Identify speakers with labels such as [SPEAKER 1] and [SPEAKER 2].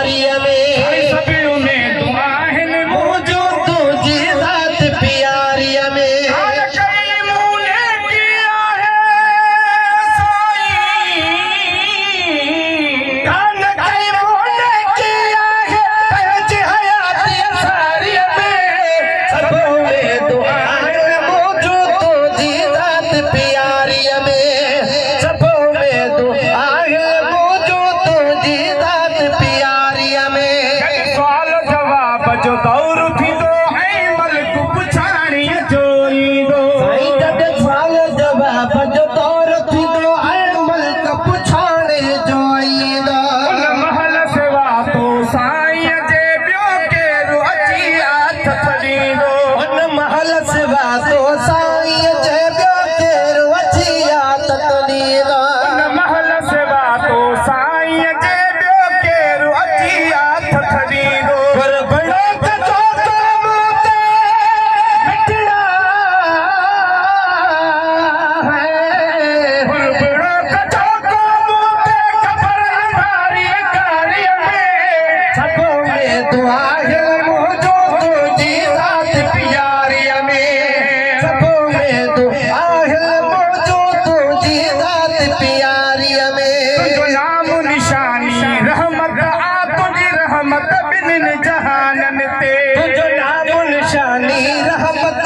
[SPEAKER 1] प्यारिया में
[SPEAKER 2] सभियों में दुआ है
[SPEAKER 1] मौजूद तुझी जात प्यारिया में
[SPEAKER 2] कई मूने किया है साईं
[SPEAKER 1] कान कई मूने किया है पैज हयात सारिया में सबों में दुआ है मौजूद तुझी जात प्यारिया में सबों में दुआ है मौजूद तुझी जात प्यारिया में
[SPEAKER 2] सवाल जवाब जो दौर थी दो है मलक पुछाणी जो ईंदो
[SPEAKER 1] साईं जद सवाल जवाब जो दौर थी दो है मलक पुछाणे जो ईंदो
[SPEAKER 2] उन महल सेवा तो साईं जे ॿियो केरु अची हथ छॾींदो
[SPEAKER 1] उन महल सेवा तो साईं जे ॿियो केरु अची हथ छॾींदो
[SPEAKER 2] उन महल सेवा तो साईं जे ॿियो केरु अची हथ छॾींदो
[SPEAKER 1] पर बड़ो कचो तो मूंते मिटड़ा है
[SPEAKER 2] बुलबुलो कचो को मूंते ख़बर अंधारी कारी में
[SPEAKER 1] सबों में दुआ है मौजूद तुझी जात प्यारिया में सबों में दुआ है मौजूद तुझी जात प्यारिया में
[SPEAKER 2] तुझो नाम निशानी रहमत आ तुझी रहमत बिन जहानन ते
[SPEAKER 1] तुझो नाम निशानी रहमत